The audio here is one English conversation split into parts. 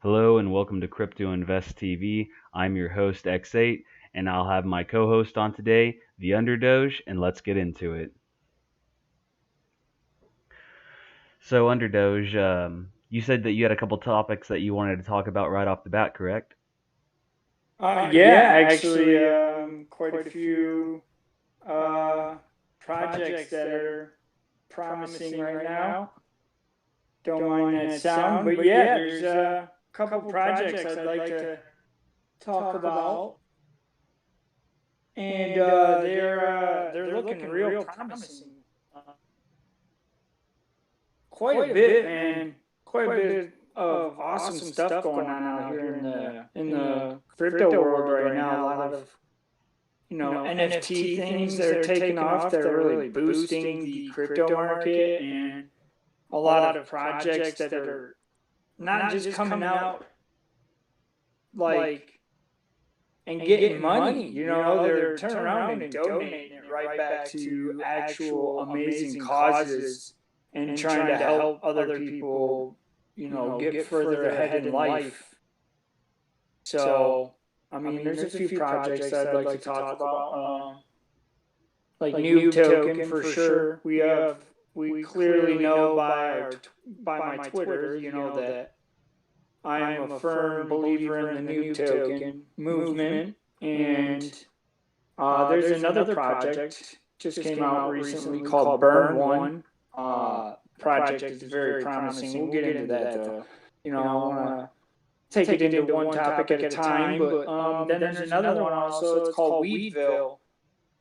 Hello and welcome to Crypto Invest TV. I'm your host X8 and I'll have my co-host on today, the Underdoge, and let's get into it. So Underdoge, you said that you had a couple topics that you wanted to talk about right off the bat, correct? Yeah, actually, quite a few uh, projects that are promising right now. Don't mind that sound, but yeah, there's a couple projects I'd like to talk about, and they're looking real promising. Uh, Quite a bit, man. Quite a bit of awesome stuff going on out here in the crypto world right now. A lot of NFT things that are taking off that are really boosting the crypto market, and a lot of projects that are not just coming out like and getting money. They're turning around and donating it right back to actual amazing causes and trying to help other people, get further ahead in life. So, I mean, there's a few projects I'd like to talk about. Like noob token for sure. We clearly know by my Twitter, that I am a firm believer in the noob token movement, and there's another project just came out recently called Burn One. Project is very promising. We'll get into that though. I want to take it into one topic at a time, but then there's another one also. It's called Weedville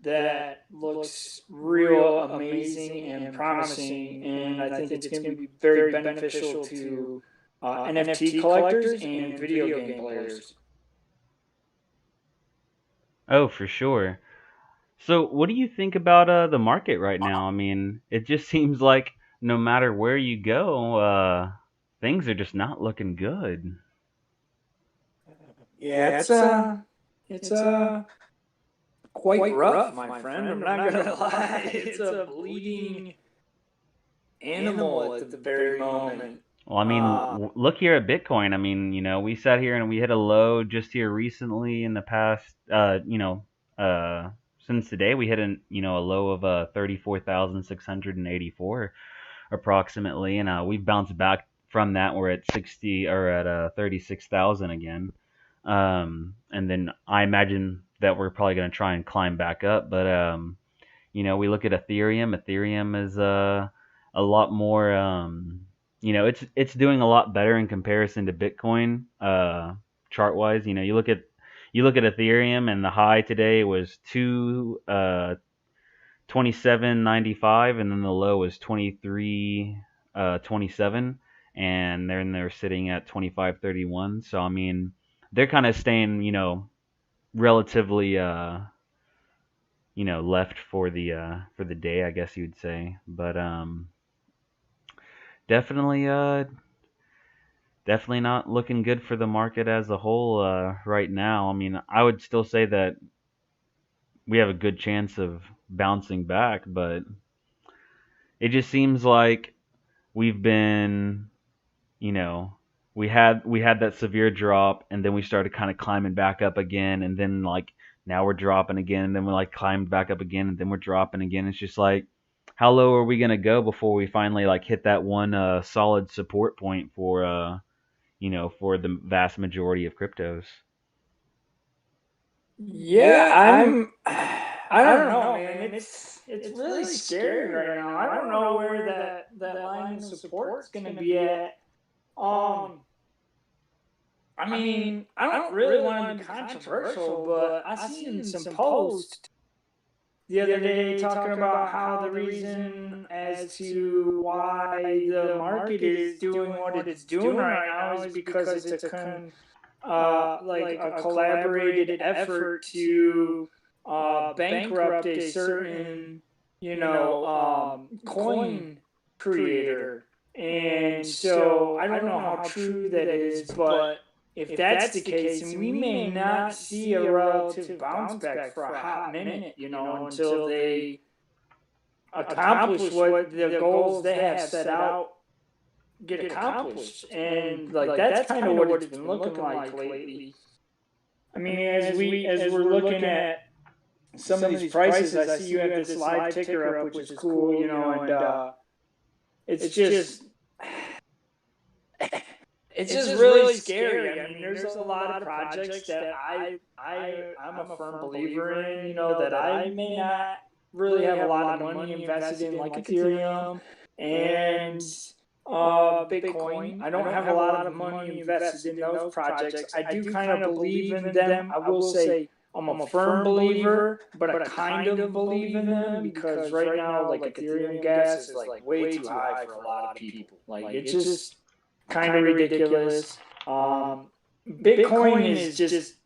that looks real amazing and promising, and I think it's going to be very beneficial to NFT collectors and video game players. Oh, for sure. So, what do you think about the market right now? I mean, it just seems like no matter where you go, things are just not looking good. Yeah, it's quite rough, my friend. I'm not gonna lie. It's a bleeding animal at the very moment. Well, I mean, look here at Bitcoin. I mean, we sat here and we hit a low just here recently in the past, uh, since today we hit a low of 34,684 approximately, and we've bounced back from that. We're at 60 or at 36,000 again. And then I imagine that we're probably going to try and climb back up, but we look at Ethereum. Ethereum is a lot more. It's doing a lot better in comparison to Bitcoin. Chart wise, you look at Ethereum, and the high today was 27.95, and then the low was 23.27, and then they're sitting at 25.31. So I mean, they're kind of staying relatively left for the day, I guess you'd say. But definitely definitely not looking good for the market as a whole right now. I mean, I would still say that we have a good chance of bouncing back, but it just seems like we've been, you know, we had that severe drop, and then we started kind of climbing back up again, and then like now we're dropping again, and then we like climbed back up again, and then we're dropping again. It's just like, how low are we gonna go before we finally like hit that one solid support point for the vast majority of cryptos? Yeah, I'm. I don't know, man. It's really scary right now. I don't know where that line of support is going to be at. Um, I mean, I don't really want to be controversial, but I seen some posts the other day talking about how the reason as to why the market is doing what it's doing right now is because it's like a collaborated effort to bankrupt a certain, coin creator. And so I don't know how true that is, but if that's the case, then we may not see a relative bounce back for a hot minute, until they accomplish what the goals they have set out get accomplished. And like that's kind of what it's been looking like lately. I mean, as we're looking at some of these prices, I see you have this live ticker up, which is cool, and it's just it's just really scary. I mean, there's a lot of projects that I'm a firm believer in, that I may not really have a lot of money invested in, like Ethereum and Bitcoin. I don't have a lot of money invested in those projects. I do kind of believe in them. I will say I'm a firm believer, but I kind of believe in them because right now, like Ethereum gas is like way too high for a lot of people. Like it's just kind of ridiculous. Bitcoin is just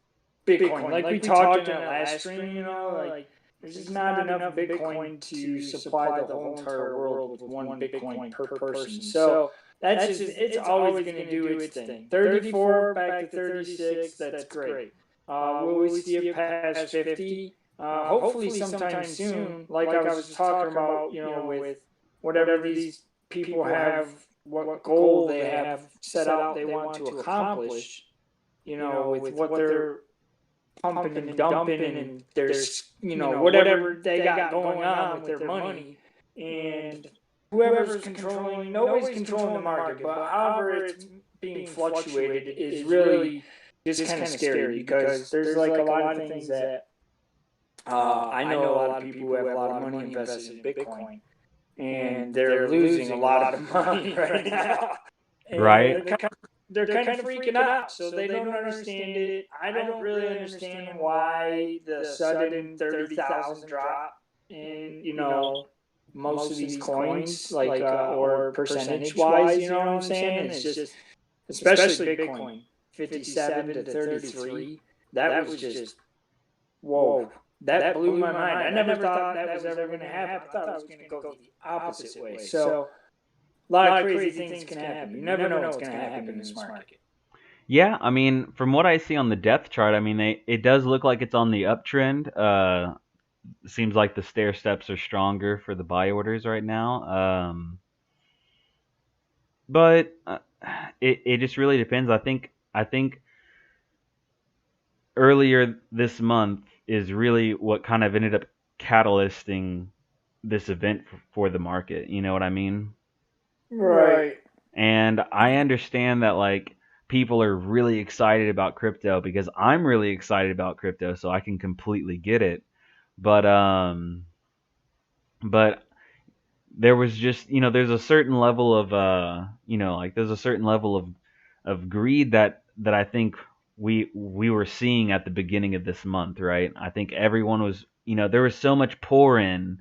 Bitcoin. Like we talked in that last stream, like there's just not enough Bitcoin to supply the whole entire world with one Bitcoin per person. So that's just, it's always going to do its thing. 34 back to 36, that's great. Will we see it past 50? Hopefully sometime soon, like I was talking about, with whatever these people have, what goal they have set out they want to accomplish, with what they're pumping and dumping and there's, whatever they got going on with their money. And whoever's controlling, nobody's controlling the market, but however it's being fluctuated is really just kind of scary because there's like a lot of things that I know a lot of people who have a lot of money invested in Bitcoin and they're losing a lot of money right now. And Right? they're kind of freaking out, so they don't understand it. I don't really understand why the sudden 30,000 drop in, most of these coins, like or percentage wise. You know what I'm saying? It's just, especially Bitcoin, 57 to 33. That was just whoa. That blew my mind. I never thought that was ever going to happen. I thought it was going to go the opposite way. So a lot of crazy things can happen. You never know what's going to happen in this market. Yeah, I mean, from what I see on the depth chart, I mean, it does look like it's on the uptrend. Seems like the stair steps are stronger for the buy orders right now. But it just really depends. I think earlier this month is really what kind of ended up catalysting this event for the market. You know what I mean? Right. And I understand that like people are really excited about crypto because I'm really excited about crypto, so I can completely get it. But but there was just, there's a certain level of like there's a certain level of greed that I think we were seeing at the beginning of this month, right? I think everyone was, there was so much pour in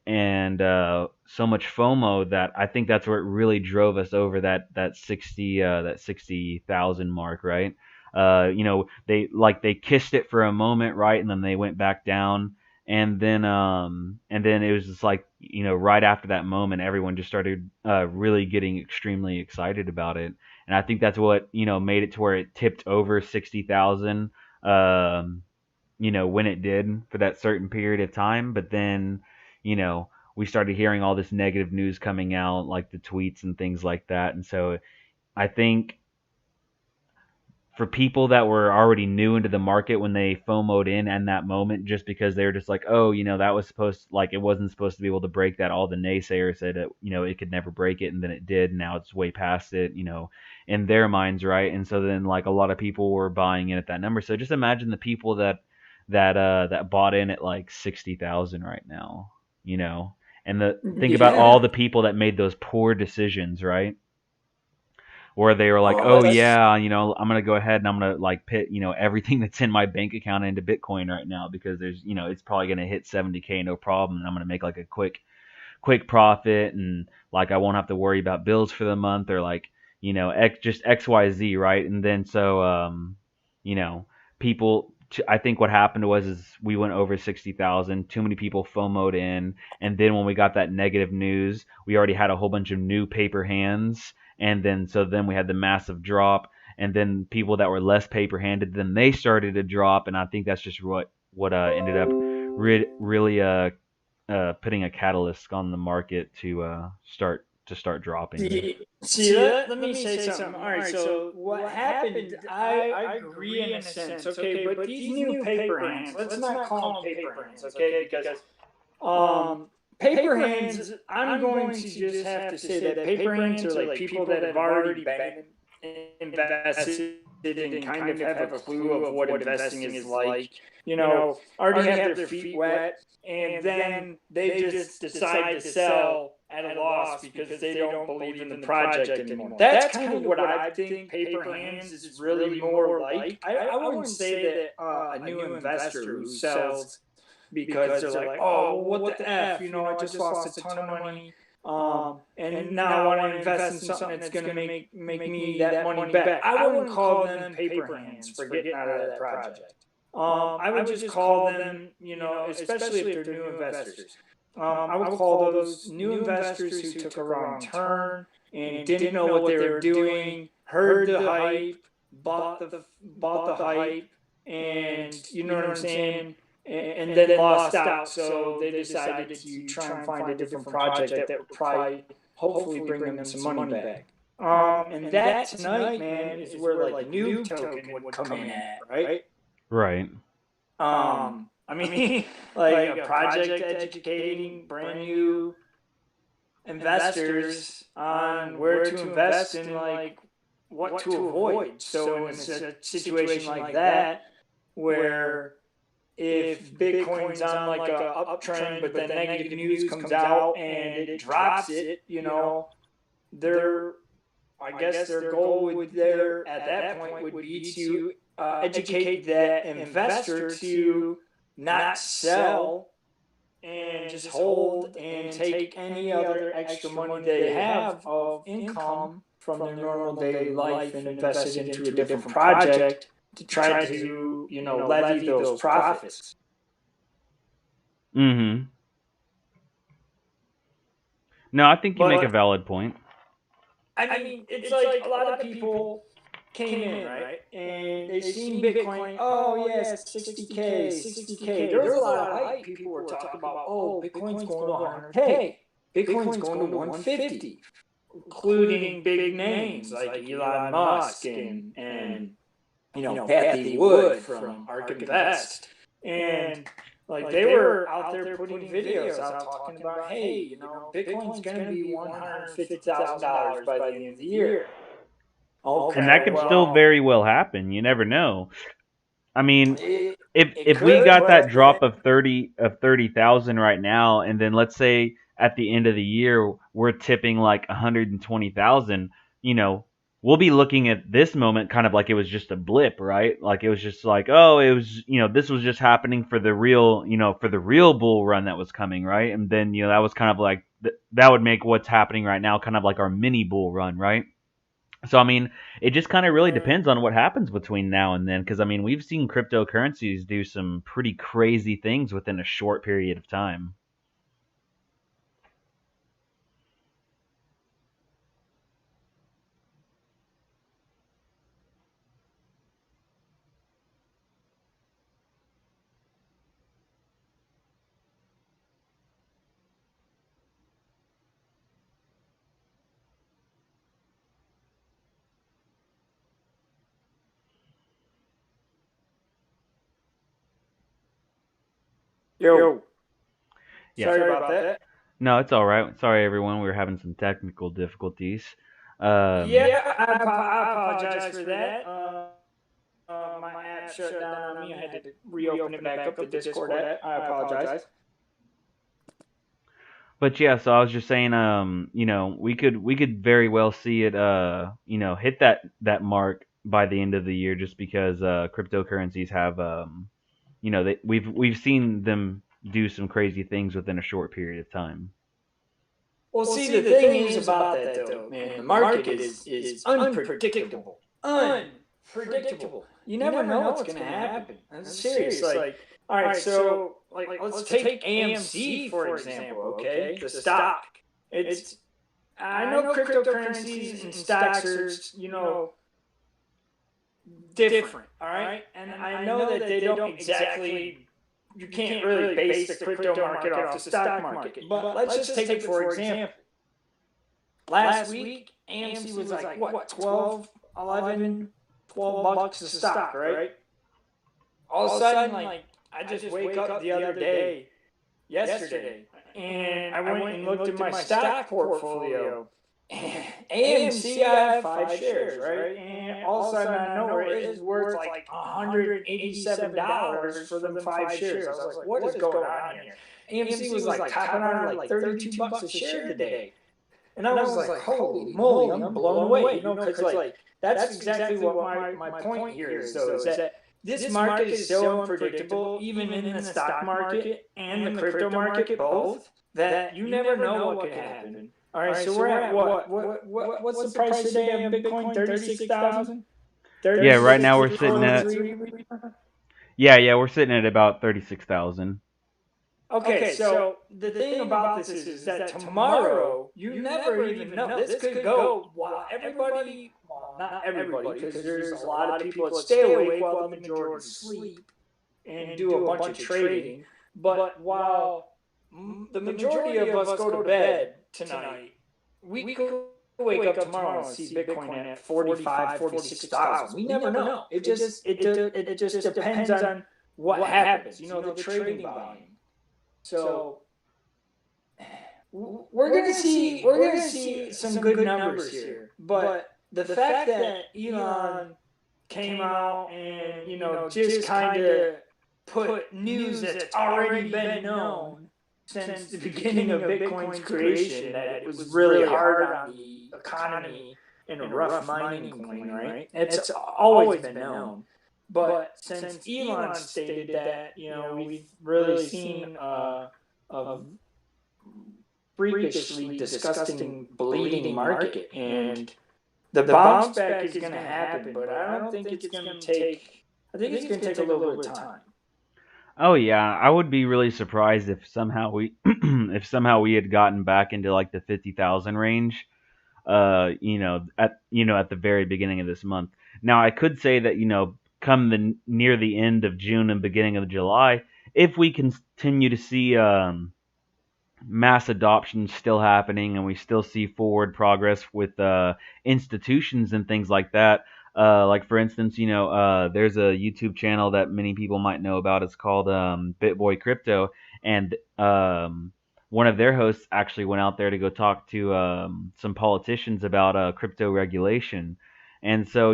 and so much FOMO that I think that's where it really drove us over that 60,000 mark, right? They kissed it for a moment, right, and then they went back down, and then it was just like, right after that moment, everyone just started really getting extremely excited about it, and I think that's what made it to where it tipped over 60,000. When it did for that certain period of time. But then, we started hearing all this negative news coming out, like the tweets and things like that. And so I think for people that were already new into the market when they FOMO'd in that moment, just because they were just like, oh, that was it wasn't supposed to be able to break that. All the naysayers said it, it could never break it, and then it did. And now it's way past it, in their minds, right? And so then like a lot of people were buying in at that number. So just imagine the people that bought in at like 60,000 right now, and think about all the people that made those poor decisions, right? Where they were like, oh yeah, I'm gonna go ahead and I'm gonna like put everything that's in my bank account into Bitcoin right now because there's it's probably gonna hit 70K no problem, and I'm gonna make like a quick profit, and like I won't have to worry about bills for the month, or like just XYZ, right? And then so you know people, I think what happened was is we went over 60,000. Too many people FOMO'd in, and then when we got that negative news, we already had a whole bunch of new paper hands, and then we had the massive drop, and then people that were less paper handed, then they started to drop, and I think that's just what ended up really putting a catalyst on the market to to start dropping. Let me say something. All right, so what happened, I agree in a sense, okay, but these new paper hands, let's not call them paper hands, okay, because paper hands, I'm going to just have to say that paper hands are like people that have already been invested and kind of have a clue of what investing is like, already have their feet wet, and then they just decide to sell at a loss because they don't believe in the project anymore. That's kind of what I think paper hands is really more like. I wouldn't say that a new investor who sells because they're like, oh, well, what the F? I just lost a ton of money. And now I want to invest in something that's going to make me that money back. I wouldn't call them paper hands for getting out of that project. I would just call them, especially if they're new investors. I would call those new investors who took a wrong turn and didn't know what they were doing, heard the hype, bought the hype, and you know what I'm saying, and then lost out. So they decided to try and find a different project that would probably, hopefully, bring them some money back. And that tonight, man, is where like new token would come in at, right? Right. I mean, like a project educating brand new investors on where to invest and like what to avoid. So in a situation like that, where if Bitcoin's on like a uptrend, but then negative news comes out and it drops it, their I guess their goal would there at that point would be to educate that investor to not sell and just hold and take any other extra money they have of income from their normal daily life and invest it into a different project to try to, levy those profits. Mm-hmm. No, I think you make a valid point. I mean, it's like a lot of people came in, right? And they seen Bitcoin, oh yes, 60K, 60K. There was a lot of hype. People were talking about, oh, Bitcoin's going to 100K. Bitcoin's going to 150, including big names like Elon Musk and Kathy Wood from ARK Invest. And like they were out there putting videos out talking about, hey, Bitcoin's going to be $150,000 by the end of the year. Okay, And that could still very well happen. You never know. I mean, if we could, got that but drop of 30,000 right now, and then let's say at the end of the year we're tipping like 120,000, we'll be looking at this moment kind of like it was just a blip, right? Like it was just like, oh, it was, this was just happening for the real, for the real bull run that was coming, right? And then, that was kind of like that would make what's happening right now kind of like our mini bull run, right? So, I mean, it just kind of really depends on what happens between now and then. Because, I mean, we've seen cryptocurrencies do some pretty crazy things within a short period of time. yo, Yeah. sorry about that. No, it's all right. Sorry, everyone. We were having some technical difficulties. Yeah, I apologize for that. My app shut down on me. I had to reopen it back up, the Discord app. I apologize. But yeah, so I was just saying, we could very well see it, hit that mark by the end of the year, just because cryptocurrencies have, we've seen them do some crazy things within a short period of time. Well, see, the thing is about that, though, man, the market is unpredictable. Unpredictable. You never know what's going to happen. That's serious. Like, all right, so let's take AMC for example. Okay, the stock. It's I know cryptocurrencies and stocks are different. All right, and I know that they don't exactly. You can't really base the crypto market off the stock market. But let's just take it for example. last week AMC was like what 12, 11, 12 bucks a stock, right? All of a sudden, like I just wake up the other day, yesterday, and I went and looked at my stock portfolio. AMC, I have 5 shares, right? And all of a sudden, out of nowhere, it is worth like $187 for them 5 shares. I was like, what is going on here? AMC was like topping out at like 32 bucks a share today. And I was like, holy moly, I'm blown away, because like that's exactly what my point here is, though, is that this market is so unpredictable, even in the stock market and the crypto market, both, that you never know what could happen. All right, so we're at what's the price today of Bitcoin? 36,000. Yeah, right now we're 36 sitting at yeah, we're sitting at about 36,000. Okay, so the thing about this is that tomorrow, you never even know. This could go while everybody, well, not everybody, because there's a lot of people that stay awake while the majority sleep and do a bunch of trading. But while the majority of us go to bed tonight, we could wake up tomorrow and see Bitcoin at 45, 46,000. We never know. It just depends on what happens, the trading volume. So we're gonna see some good numbers here, but the fact that Elon came out and just kind of put news that's already been known since the beginning of Bitcoin's creation, that it was really hard on the economy and a rough mining coin, right? It's always been known. But since Elon stated that, we've really seen a freakishly disgusting bleeding market, and the bounce back is going to happen, but I don't think it's going to take. I think it's going to take a little bit of time. Oh yeah, I would be really surprised if somehow we if somehow we had gotten back into like the 50,000 range at the very beginning of this month. Now I could say that come the near the end of June and beginning of July, if we continue to see mass adoption still happening and we still see forward progress with institutions and things like that. Like for instance, there's a YouTube channel that many people might know about. It's called BitBoy Crypto, and one of their hosts actually went out there to go talk to some politicians about crypto regulation. And so,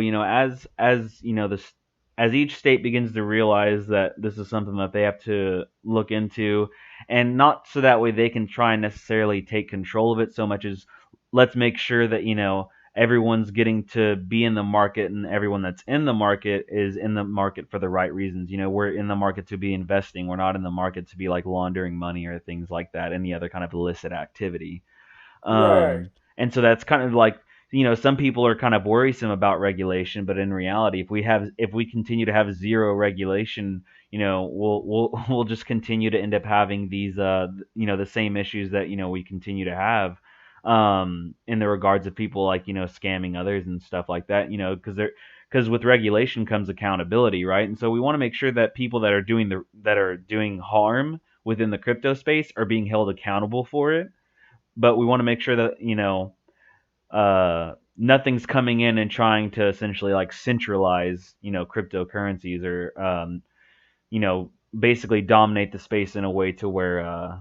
as each state begins to realize that this is something that they have to look into, and not so that way they can try and necessarily take control of it so much as let's make sure that everyone's getting to be in the market, and everyone that's in the market is in the market for the right reasons. We're in the market to be investing. We're not in the market to be like laundering money or things like that, any other kind of illicit activity. Right. And so that's kind of like, some people are kind of worrisome about regulation, but in reality, if we continue to have zero regulation, we'll just continue to end up having these the same issues that we continue to have in the regards of people like scamming others and stuff like that, because with regulation comes accountability, right? And so we want to make sure that people that are doing harm within the crypto space are being held accountable for it, but we want to make sure that nothing's coming in and trying to essentially like centralize cryptocurrencies, or basically dominate the space in a way to where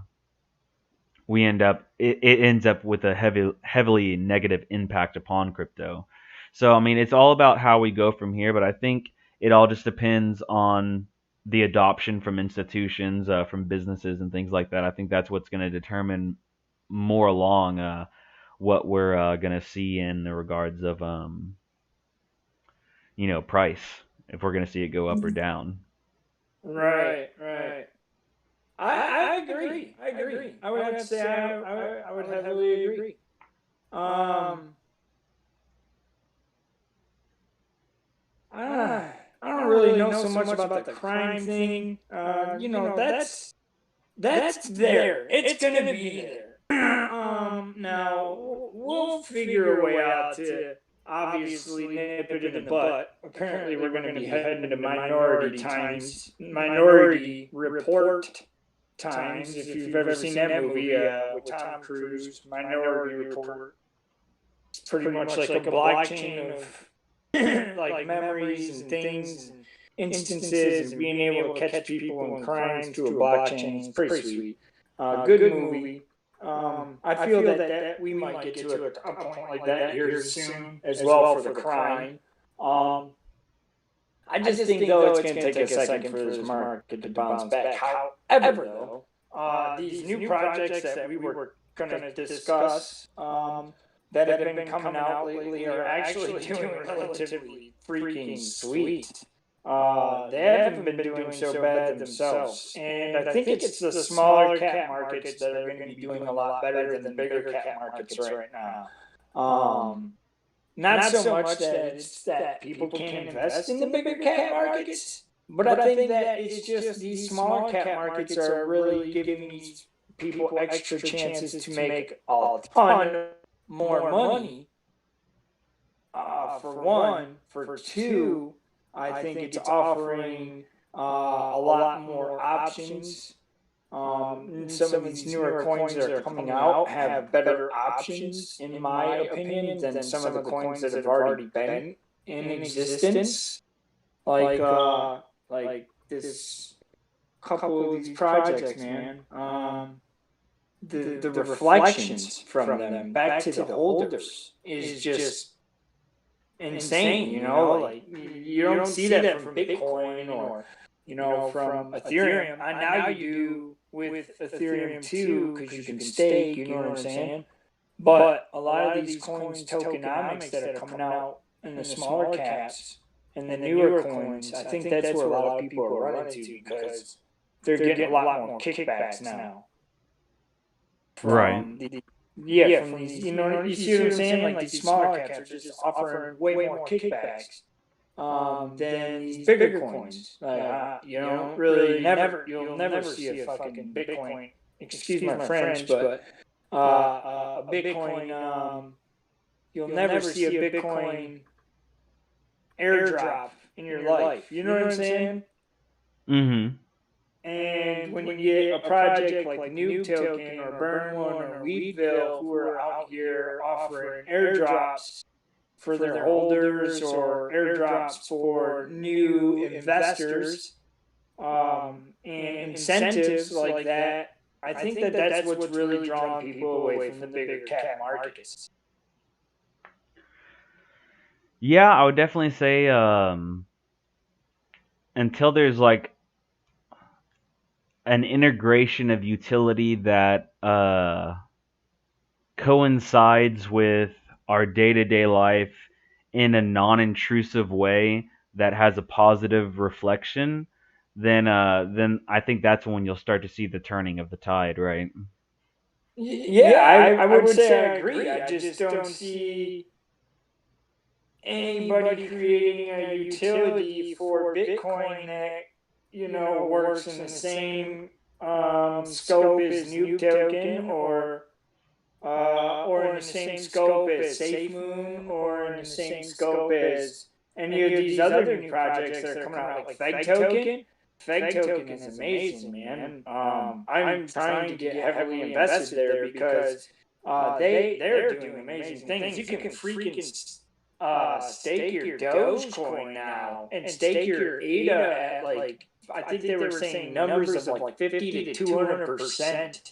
it ends up with a heavily negative impact upon crypto. So I mean, it's all about how we go from here, but I think it all just depends on the adoption from institutions, from businesses and things like that. I think that's what's going to determine more along what we're going to see in the regards of price, if we're going to see it go up or down. Right. I agree. I would have to say I would heavily agree. I don't really know so much about the crime thing. That's there. It's gonna be there. Now we'll figure a way out to obviously nip it in the butt. Apparently, we're gonna be heading to Minority Report times. If you've ever seen that movie with Tom Cruise, Minority Report. It's pretty much like a blockchain of like memories and things and instances and being able to catch people in crimes through a blockchain. It's pretty sweet. Good movie. I feel that we might get to a point like that here soon as well for the crime. Um, I just think though it's going to take a second for this market to bounce back. However, though, these new projects that we were going to discuss that have been coming out lately are actually doing relatively freaking sweet. They haven't been doing so bad themselves, and I think it's the smaller cat markets that are going to be doing a lot better than the bigger cat markets right now. Not so much that it's that people can't invest in the bigger cat markets, but I think that it's just these smaller cat markets are really giving these people extra chances to make a ton more money. For one, for two, I think it's offering a lot more options. Some of these newer coins that are coming out have better options, in my opinion, than some of the coins that have already been in existence. Like this couple of these projects, man. The reflections from them back to the holders is just insane. Like you don't see that from Bitcoin or from Ethereum. Now you do with Ethereum too, because you can stake. You know what I'm saying? But a lot of these coins tokenomics that are coming out in the smaller caps and the newer coins, I think that's where a lot of people are running to, because they're getting a lot more kickbacks now Right. from from these. You see what I'm saying? Like these smaller caps are just offering way more kickbacks than these bigger coins. Really you'll never see a fucking Bitcoin. Excuse my French, but a Bitcoin. You'll never see a Bitcoin airdrop in your life. You know what I'm saying? Mhm. And when you get a project like New Token or Burn One or Weedville, who are out here offering airdrops for their holders or airdrops for new investors, and incentives like that, I think that that's what's really drawn people away from the bigger cat markets. Yeah, I would definitely say until there's like an integration of utility that coincides with our day-to-day life in a non-intrusive way that has a positive reflection, then I think that's when you'll start to see the turning of the tide, right? Yeah, I would say I agree. I just don't see anybody creating a utility for Bitcoin that works in the same scope as Nuke Token, or in the same scope as SafeMoon, or in the same scope as any of these other new projects that are coming out, like Feg Token. Feg Token is amazing, man. I'm trying to get heavily invested there because they're doing amazing things. You can freaking stake your Dogecoin now and stake your ADA at, like, I think they were saying numbers of like 50 to 200%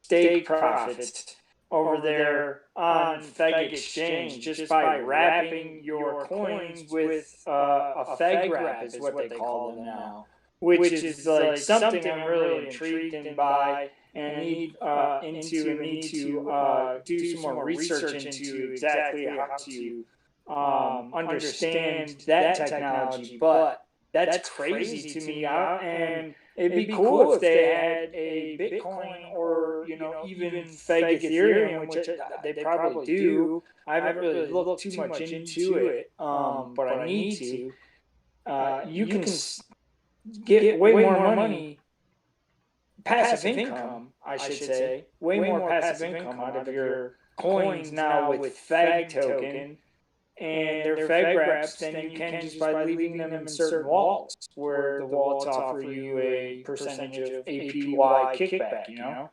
stake profits over there on Feg Exchange, just by wrapping your coins with a Feg wrap, is what they call them now, which is like something I'm really intrigued in by and need to do some more research into exactly how to understand that technology. But that's crazy to me, and it'd be cool if they had a Bitcoin, or even Feg Ethereum, which they probably do. I haven't really looked too much into it, but I need to. You can get way more money, passive income, I should say, way more passive income out of your coins now with Feg Token and their Feg wraps than you can just by leaving them in certain wallets, where the wallets offer you a percentage of APY kickback.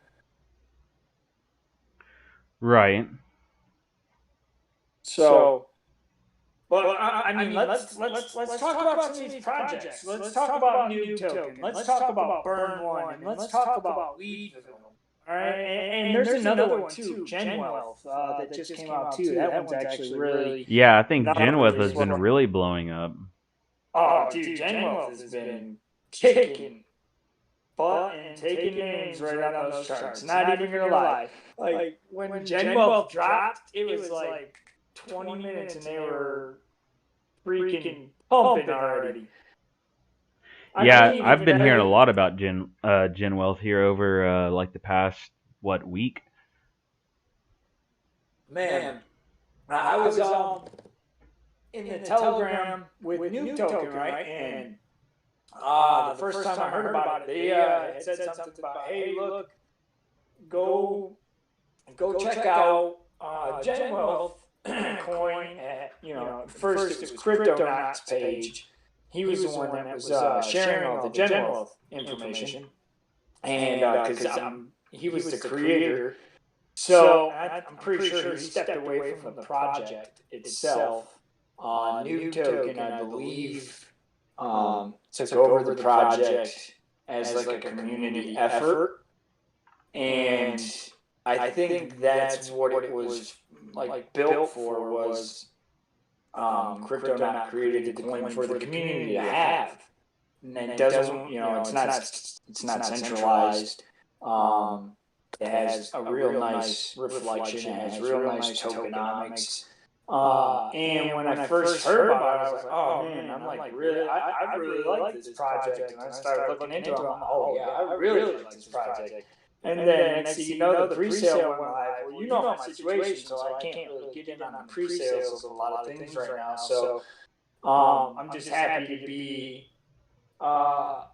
Right. So, but I mean, let's talk about some of these projects. Let's talk about Noob Token. Let's talk about Burn One, and let's talk about Weedville. All right, and there's another one too, Gen Wealth, that just came out too. That one's actually really Yeah, I think not Genweth really has been slow. really blowing up. Oh, dude, Gen Wealth has been kicking butt and taking names right on those charts. Not even gonna lie. Like when Gen Wealth dropped, it was like 20 minutes and they were freaking pumping already. Yeah, I've been hearing a lot about Genwealth here over like the past week. Man, I was in the Telegram with Noob Token, right? And the first time I heard about it, they had said something about, hey, look, go check out Gen Wealth coin at, first it was Cryptonauts page. He was the one that was sharing all the Gen Wealth information. And because he was the creator. So I'm pretty sure he stepped away from the project itself. Noob Token, I believe, took over the project as like a community effort. And I think that's what it was like built for, was Cryptonaut created the coin for the community to have. And it doesn't, it's not centralized. It has a real nice reflection. It has real nice tokenomics. And when I first heard about it, I was like, oh man, I'm like, really, I really like this project. And I started looking into it. I'm like, oh yeah, I really like this project. And then next thing you know, the pre-sale went live. Well, you know my situation, so I can't really get in on the pre-sales of a lot of things right now. So I'm just happy to be a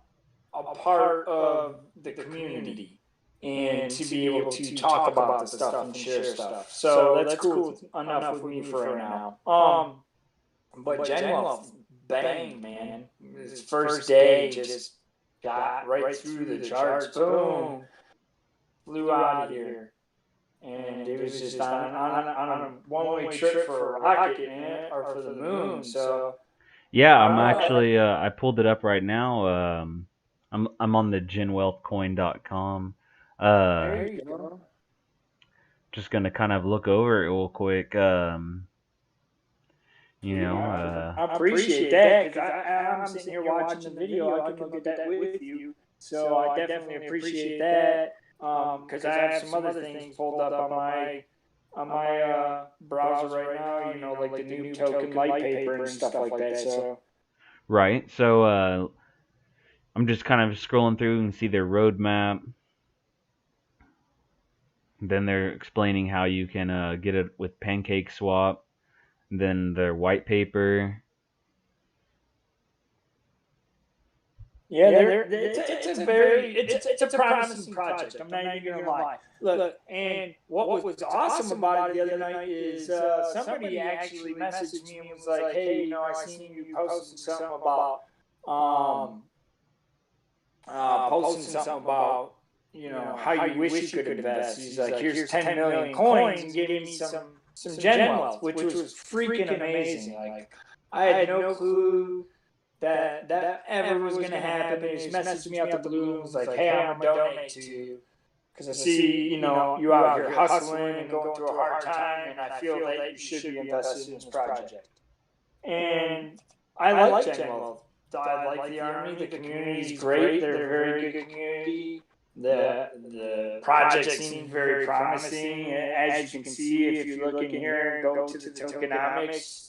part of the community and to be able to talk about the stuff and share stuff. So that's cool enough with me for right now. But Gen Wealth, bang, man. His first day just got right through the charts. Boom. Flew out of here. And it was just on a one-way trip for a rocket, man, or for the moon. So yeah, I'm actually I pulled it up right now. I'm on the genwealthcoin.com. There you go. Just gonna kind of look over it real quick. I appreciate that, because I'm sitting here watching the video. I can look at that with you. So I definitely appreciate that, because I have some other things pulled up on my browser right now. Like the Noob Token light paper and stuff like that. So right. So I'm just kind of scrolling through and see their roadmap. Then they're explaining how you can get it with Pancake Swap. Then their white paper. yeah, it's a promising project. I'm not even gonna lie. Look, and what was awesome about it the other night is somebody actually messaged me and was like, "Hey, I seen you posting something about how you wish you could invest." He's like, "Here's 10 million coins and give me some Gen Wealth," which was freaking amazing. Like, I had no clue that ever was going to happen. He just messaged me out the blue and was like, "Hey, I'm going to donate to you because I see, you out here hustling and going through a hard time, and I feel that you should be invested in this project." And I like Gen Wealth. I like the Army. The community is great. They're a very good community. The project seems very promising. As you can see, if you look in here and go to the tokenomics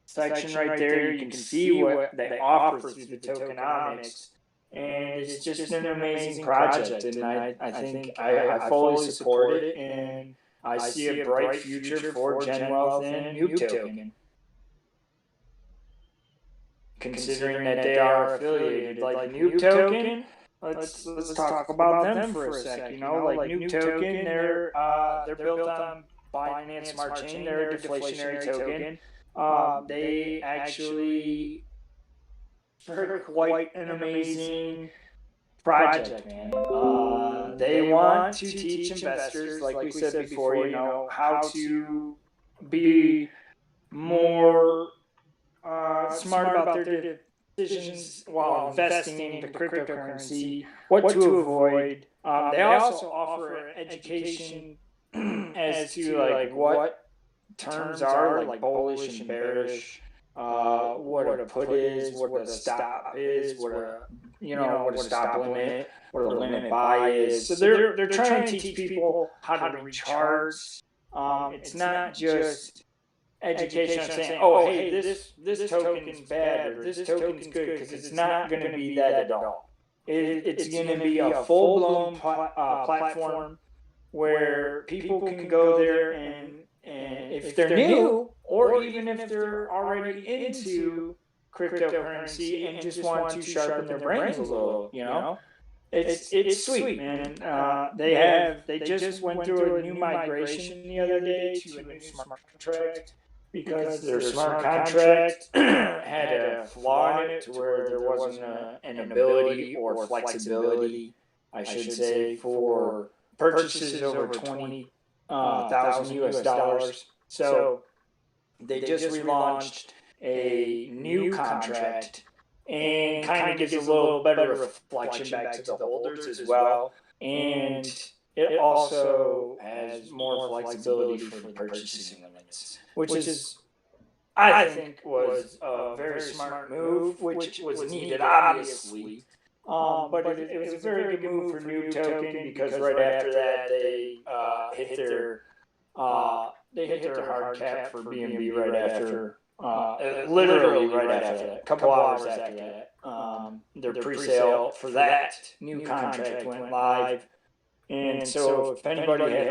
section right there, you can see what they offer through the tokenomics. And it's just an amazing project. And I think I fully support it. And I see a bright future for Gen Wealth and Noob Token, considering that they are affiliated. Like Noob Token, let's talk about them for a sec. Like Noob Token, they're built on Binance Smart Chain. They're a deflationary token. They actually are quite an amazing project, man. They want to teach investors, like we said before, how to be more smart about their decisions while investing into cryptocurrency, what to avoid. They also offer education as to like what terms are like bullish and bearish, what a put is, what a stop is, what a stop limit, what a limit buy is. So they're trying to teach people how to read charts. It's not just education of saying, oh, hey, this token's bad or this token's good, because it's not going to be that at all. It's going to be a full blown platform where people can go there and if they're new or even if they're already into cryptocurrency and just want to sharpen their brains a little, it's sweet, man. They just went through a new migration the other day to a new smart contract because their smart contract had a flaw in it to where there wasn't an ability or flexibility, I should say, for purchases over 20,000 US dollars. So they just relaunched a new contract and kind of gives a little better reflection back to the holders as well. And it also has more flexibility for the purchasing limits, which is, I think, was a very smart move, which was needed, obviously. But it was a very good move for New Token because right after that they hit their hard cap for BNB right after, literally right after that, a couple hours after that. Their pre-sale for that new contract went live, and so if anybody had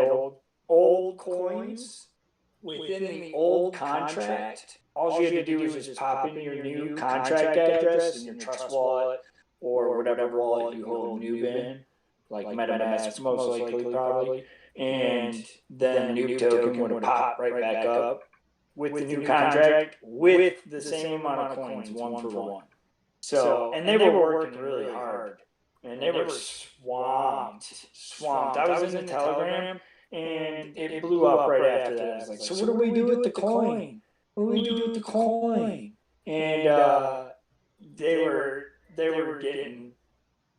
old coins within the old contract, all you had to do was just pop in your new contract address in your Trust wallet or whatever wallet you hold Noob in, like MetaMask most likely probably, and then Noob token would have popped right back up with the new contract with the same amount of coins, one for one. So, and they were working really hard, and they were swamped. I was in the Telegram, and it blew up right after that. I was like, so what do we do with the coin? What do we do with the coin? And they were getting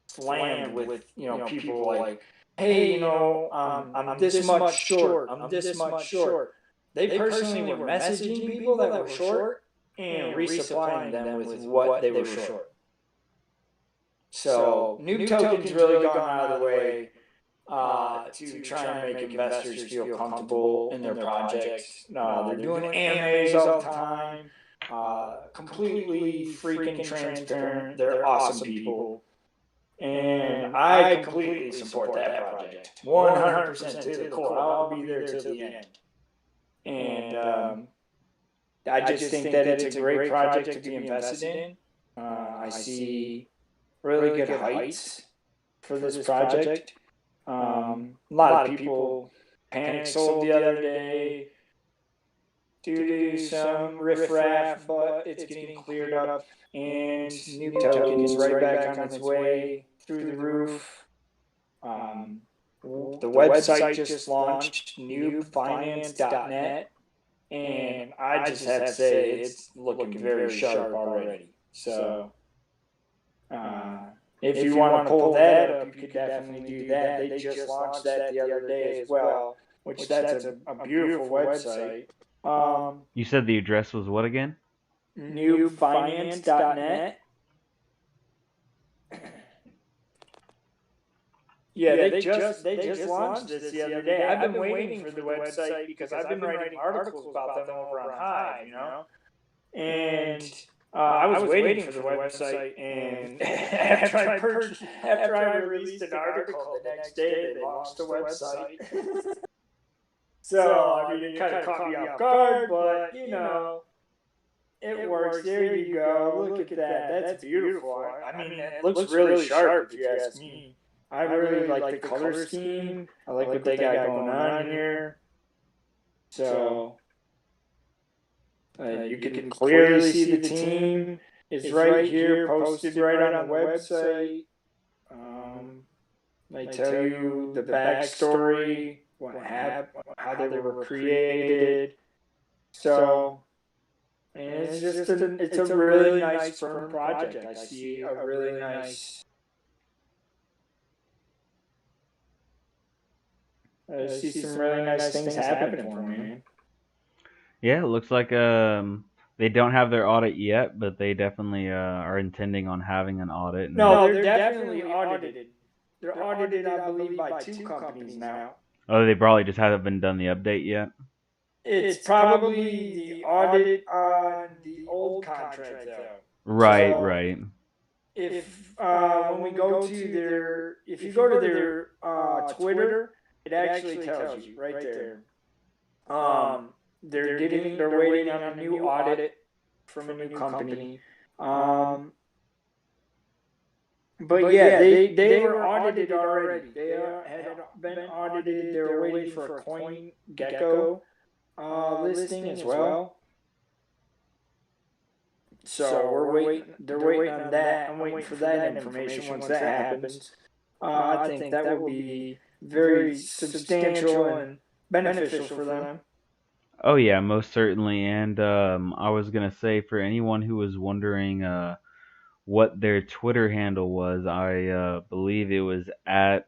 slammed with people like, hey, I'm this much short. I'm this much short. They personally were messaging people that were short and resupplying them with what they were short. So Noob Token's really gone out of the way to try and make investors feel comfortable in their projects. They're doing AMAs all the time, completely freaking transparent. They're awesome people. And I completely support that project. 100% to the core. I'll be there till the end. And I just think that it's a great project to be invested in. I see really good heights for this project. A lot of people panic sold the other day due to some riffraff, but it's getting cleared up, and New Token is right back on its way through the roof. The website just launched, newfinance.net, and I just have to say it's looking very sharp already. So if you want to pull that up, you could definitely do that. They just launched that the other day as well, which that's a beautiful website. You said the address was what again? Newfinance.net. Yeah, they just launched this the other day. I've been waiting for the website because I've been writing articles about them over on Hive, and I was waiting for the website, and after I released an article the next day, they launched the website. So I mean, it kind of caught me off guard, but it works. There you go. Look at that. That's beautiful. I mean, it looks really sharp if you ask me. I really like the color scheme. I like what they got going on here. So you can clearly see the team is right here, posted right on the website. They tell you the backstory, what happened, how they were created. So And it's just it's a really nice firm project. I see a really nice. I see some really nice things happening for me, man. Yeah, it looks like they don't have their audit yet, but they definitely are intending on having an audit. And No, they're definitely audited. They're audited, I believe, by two companies now. oh, they probably just haven't been done the update yet. It's probably the audit on the old contract, though. Right, So right. if when we go to their, if you go to their Twitter, it actually tells you right there. They're waiting on a new audit from a new company. But yeah, they were audited already. They had been audited. They were waiting for a Coin Gecko listing as well. So we're waiting. They're waiting on that. I'm waiting for that information. Once that happens, I think that will be very substantial and beneficial for them. Oh yeah, most certainly. And I was gonna say for anyone who was wondering what their Twitter handle was, I believe it was at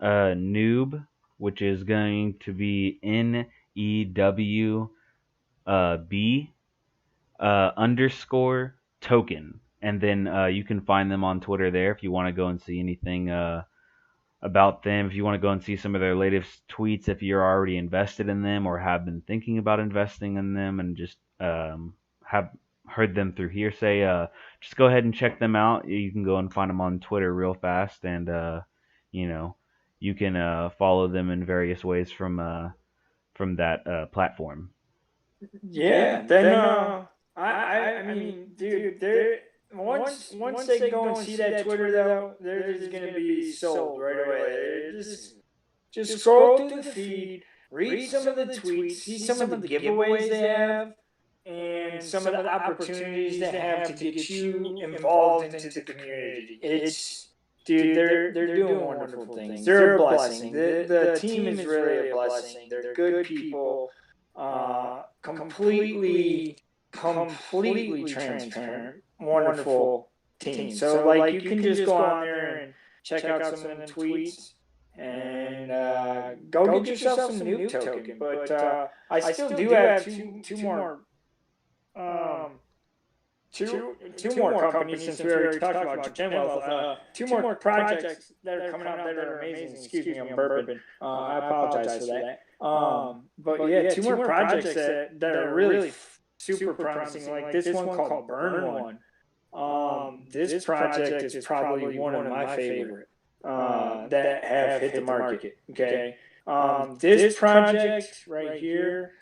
noob, which is going to be NEW B underscore token. And then you can find them on Twitter there if you want to go and see anything about them. If you want to go and see some of their latest tweets, if you're already invested in them or have been thinking about investing in them and just have heard them through hearsay, just go ahead and check them out. You can go and find them on Twitter real fast, and you know you can follow them in various ways from that platform. Yeah. Then I mean, dude, they're once they go and see that Twitter though, they're just gonna be sold right away. They're just scroll through the feed, read some of the tweets, see some of the giveaways they have, and some of the opportunities they have to get you involved into the community. It's dude, they're doing wonderful things. They're a blessing. The team is really a blessing. They're good people. Completely transparent, wonderful team. So like you can just go on there and check out some of the tweets and go get yourself some noob token. But I still do have two more two more companies since we already talked about Genwealth. Two more projects that are coming out that are amazing. Excuse me, I'm burping. I apologize for that. But yeah, two more projects that are really super promising. Like this one called Burn One. This project is probably one of my favorite that have hit the market. Okay. This project right here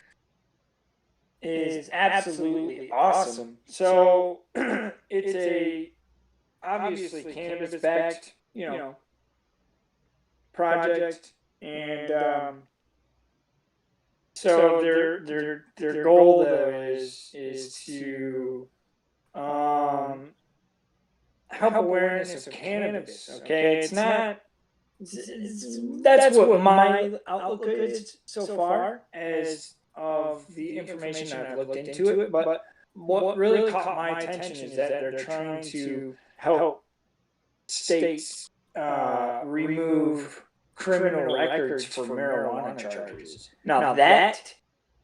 is absolutely awesome. So it's a obviously cannabis backed, project, and so their goal though is to help awareness of cannabis. Okay, it's not. That's what my outlook is so far as of the information I've looked into it. But what really caught my attention is that they're trying to help states remove criminal records for marijuana charges. Now that,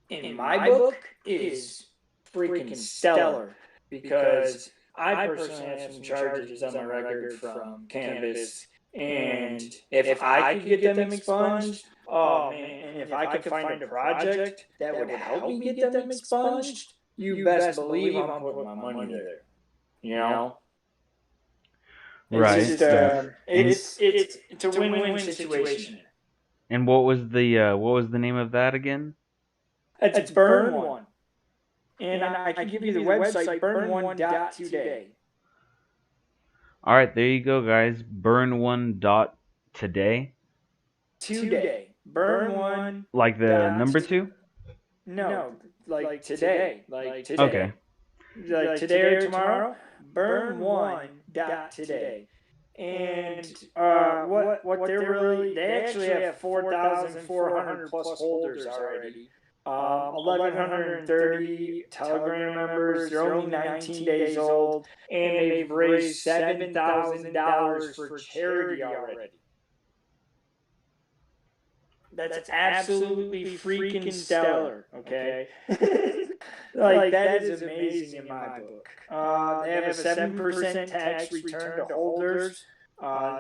in my book, is freaking stellar because I personally have some charges on my record from cannabis, and if I could get them expunged, oh man, and if I could find a project that would help me get them expunged, you best believe I'm putting my money there. You know, Right. it's just it's a win-win situation. And what was the name of that again? It's Burn One, and I can give you the website burn1.today. All right, there you go, guys. Burn one dot today. Today, Burn One. Like the number two. No, like today, like today, Okay. like today or tomorrow. Burn One.today. And what they're really, they actually have 4,400 plus holders already. 1,130 Telegram members. They're only 19 days old, and they've raised $7,000 for charity already. That's absolutely freaking stellar, okay? Like, that is amazing in my book. They have a 7% tax return to holders.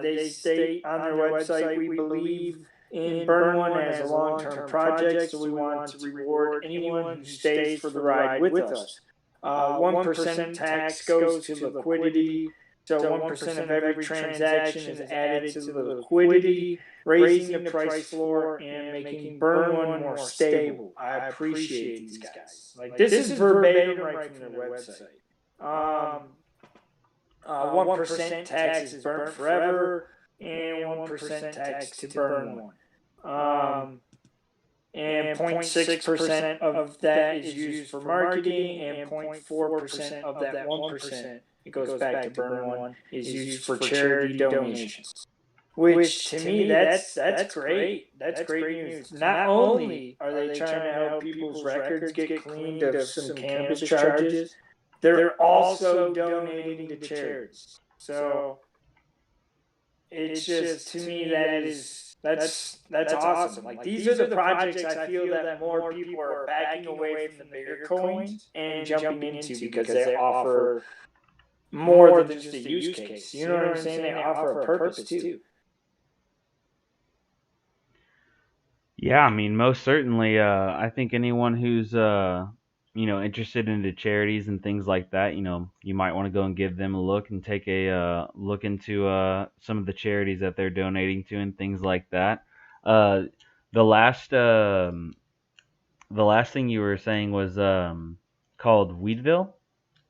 They state on their website, we believe in Burn One as a long-term project, so we want to reward anyone who stays for the ride with us. 1% tax goes to liquidity, so 1% of every transaction is added to the liquidity, raising the price floor and making Burn One more stable. I appreciate these guys. Like, this is verbatim right from their website. 1% tax is burnt forever, and 1% tax to Burn One. And 0.6% of that is used for marketing, and 0.4% of that 1%, it goes back to Burn One, is used for charity donations. Which to me, that's great. That's great news. Not only are they trying to help people's records get cleaned of some cannabis charges, they're also donating to charities. So it's just, to me, that's awesome. Like, these are the projects I feel that more people are backing away from the bigger coins and jumping into, because they offer more than just a use case. You know what I'm saying? They offer a purpose too. Yeah, I mean, most certainly. I think anyone who's interested into charities and things like that, you might want to go and give them a look and take a look into some of the charities that they're donating to and things like that. Uh, the last the last thing you were saying was called Weedville.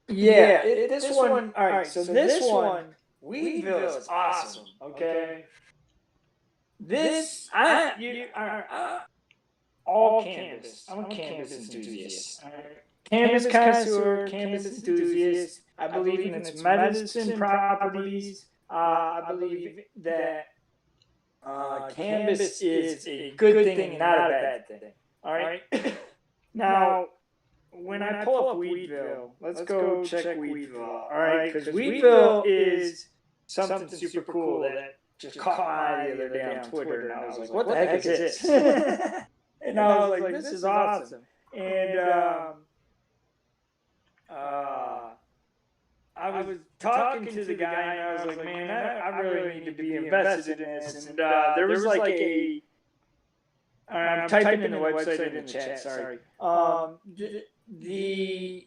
Yeah, this one. All right, so this one, Weedville is awesome. Okay, this all cannabis. I'm a cannabis enthusiast. All right. Cannabis connoisseur, cannabis enthusiast. I believe in its medicine properties. I believe that cannabis is a good thing and not a bad thing. All right. Now, when I pull up Weedville, let's go check Weedville. All right, because Weedville is something super cool that just caught my eye the other day on Twitter, and I was like, "What the heck is this?" And I was like, "This is awesome." And I was talking to the guy, and I was like, "Man, I really need to be invested in this." And there was like a I'm typing in the website in the chat. Sorry. The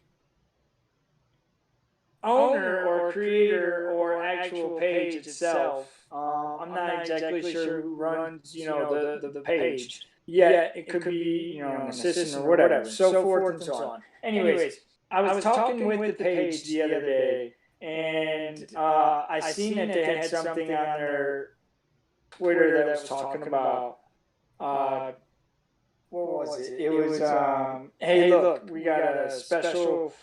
owner or creator or actual page itself, I'm not exactly sure who runs, the page. Yet it could be, an assistant or whatever, so forth and so on. Anyways, I was talking with the page the other day, and I seen that they had something on their Twitter that was talking about what was it? It was, hey, look, we got a special,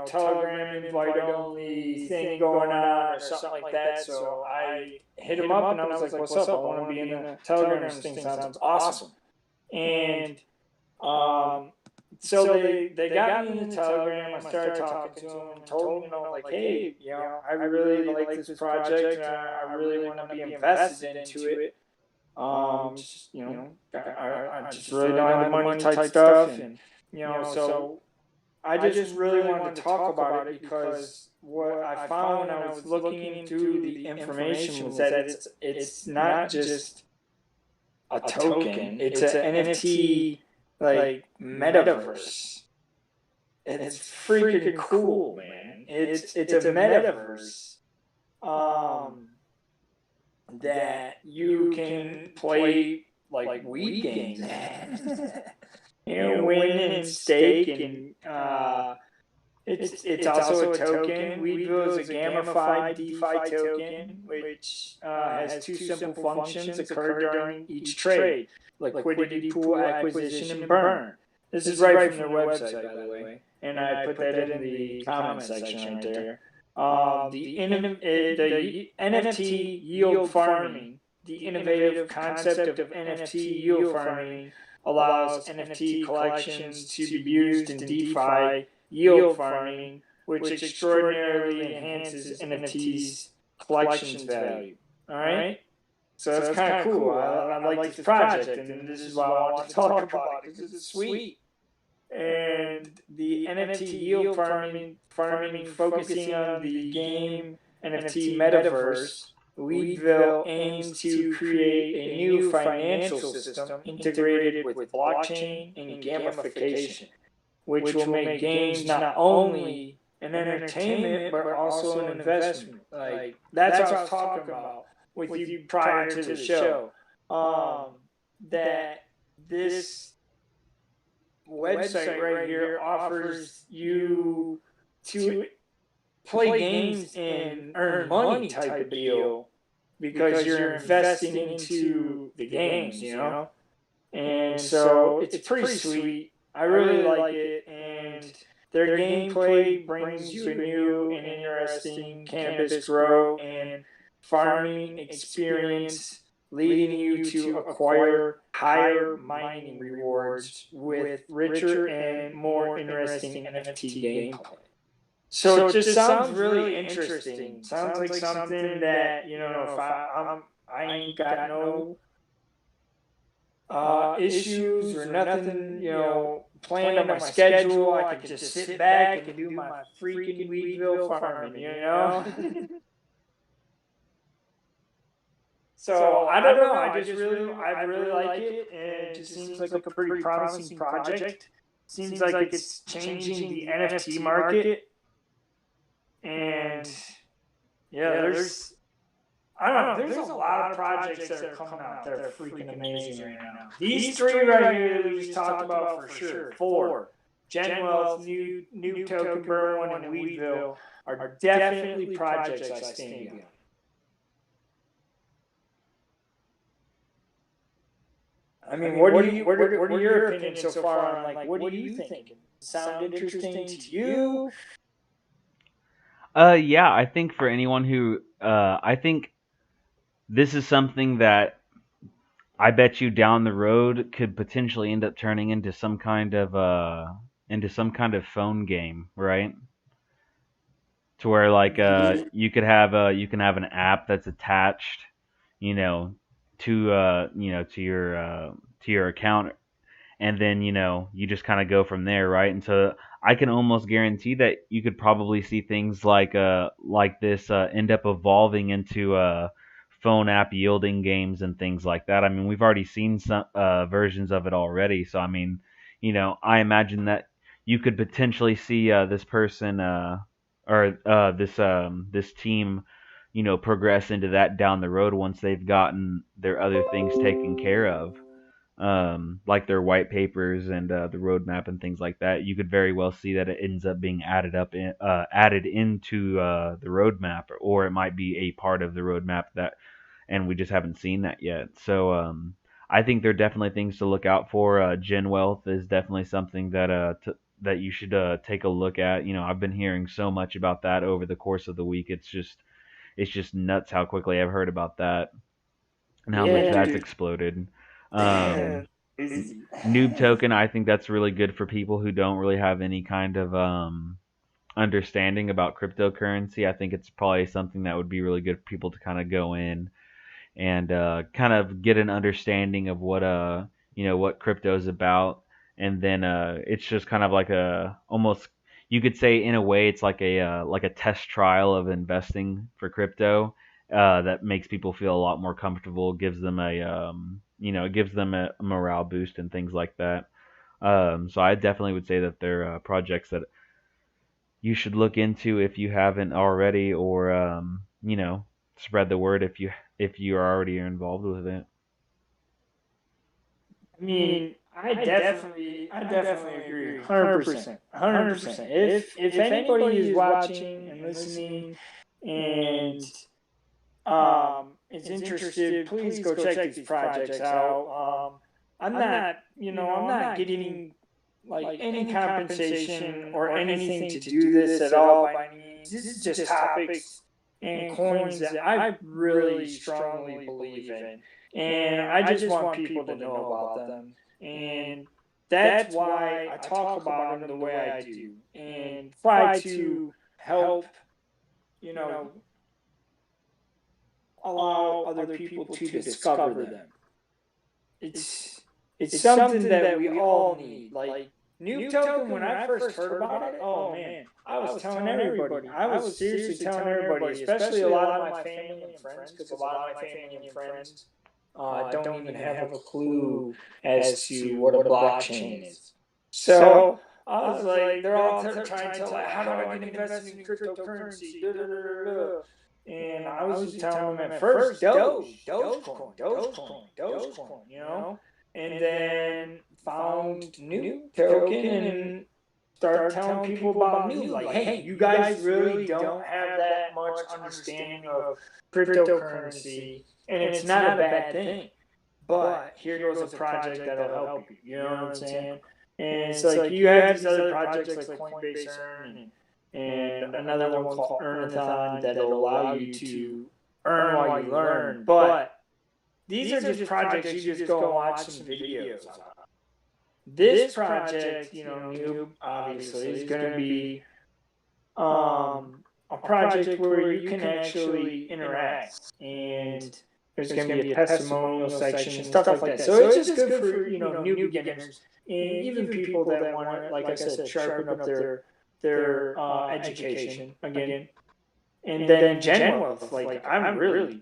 Telegram invite only thing going on or something like that. So I hit him up and I was like, what's up? I want to be in the Telegram. This thing sounds awesome. And so they got me in the Telegram. I started talking to them and told them, like, hey, I really like this project. I really want to be invested into it. Just, I just really don't have the money type stuff, and so I just really wanted to talk about it, because what I found when I was looking into the information was that it's not just a token; it's an NFT like metaverse. It's freaking cool, man. It's a metaverse. That you can play like weed games, win and stake, and it's also a token. Weedville is a gamified DeFi token, which has two simple functions occur during each trade: liquidity pool, acquisition, and burn. This is right from their website, by the way, and I put that in the comment section right there. The NFT yield farming, the innovative concept of NFT yield farming, allows NFT collections to be used in DeFi yield farming, which extraordinarily enhances NFTs collections value. All right. So that's kind of cool. I like this project, and this is why I want to talk about it because it's sweet. And the NFT yield farming focusing on the game NFT metaverse, Weedville aims to create a new financial system integrated with blockchain and gamification, which will make games not only an entertainment but also an investment. Like that's what I was talking about with you prior to the show. That this website right here offers you to play games and earn money type of deal because you're investing into the games, you know? And so it's pretty sweet. I really like it. And their gameplay brings you a new and interesting cannabis grow and farming experience, leading you to acquire higher mining rewards with richer and more interesting NFT gameplay. So it just sounds really interesting. Sounds like something that, if I ain't got no issues or nothing, planned on my schedule. I can just sit back and do my freaking Weedville farming. So I don't know. I really like it, and it just seems like a pretty promising project. Seems like it's changing the NFT market, and yeah, there's I don't know. There's a lot of projects that are coming out that are freaking amazing right now. These three right here that we just talked about for sure. Four. Genwealth, New Token, Bullrun, and Weedville are definitely projects I stand behind. I mean, what are your opinions so far on, like, what do you think? Sound interesting to you? Yeah, I think for anyone who, I think this is something that I bet you down the road could potentially end up turning into some kind of phone game, right? To where like you can have an app that's attached, you know, to your account, and then you just kind of go from there, right? And so I can almost guarantee that you could probably see things like this end up evolving into phone app yielding games and things like that. I mean, we've already seen some versions of it already, so I mean, I imagine that you could potentially see this person or this team progress into that down the road once they've gotten their other things taken care of, like their white papers and the roadmap and things like that. You could very well see that it ends up being added into the roadmap, or it might be a part of the roadmap that, and we just haven't seen that yet. So I think there are definitely things to look out for. Gen Wealth is definitely something that that you should take a look at. I've been hearing so much about that over the course of the week. It's just nuts how quickly I've heard about that and how much that's exploded. Um, Noob Token, I think that's really good for people who don't really have any kind of understanding about cryptocurrency. I think it's probably something that would be really good for people to kind of go in and kind of get an understanding of what crypto is about, and then it's just kind of like a almost, you could say in a way it's like a test trial of investing for crypto, that makes people feel a lot more comfortable, gives them it gives them a morale boost and things like that. So I definitely would say that they're projects that you should look into if you haven't already, or spread the word if you are already involved with it. I mean, I definitely agree, 100%, 100%. If anybody is watching and listening, and is interested, please go check these projects out. I'm not getting like any compensation or anything to do this at all by means. This is just topics and coins that I really strongly believe in, and I just want people to know about them. And that's why I talk about them the way I do and try to help, you know, allow other people to discover them. It's it's something that we all need. Like Nuke Token, when I first heard about it, oh man, I was telling everybody. I was seriously telling everybody, especially a lot of my family and friends, because a lot of my family and friends don't even have a clue as to what a blockchain is. So I was like, they're all trying to tell, like, how do I get invested in cryptocurrency? Da, da, da, da, da. And I was just telling them at first, Dogecoin, you know, and then found Nuke Token and started telling people about Nuke. Like, hey, you guys really don't have that much understanding of cryptocurrency, and it's not a bad thing. But here goes a project that'll help you. You know what I'm saying? And it's like you have these other projects like Coinbase Earn and another one called Earnathon that'll allow you to earn while you learn. But these are just projects you just go and watch some videos on. This project, Noob, obviously, is going to be a project where you can actually interact, and there's going to be a testimonial section, stuff like that. So it's just good for new beginners and even people that want to, like I said, sharpen up their education again. And then Gen Wealth, like I'm really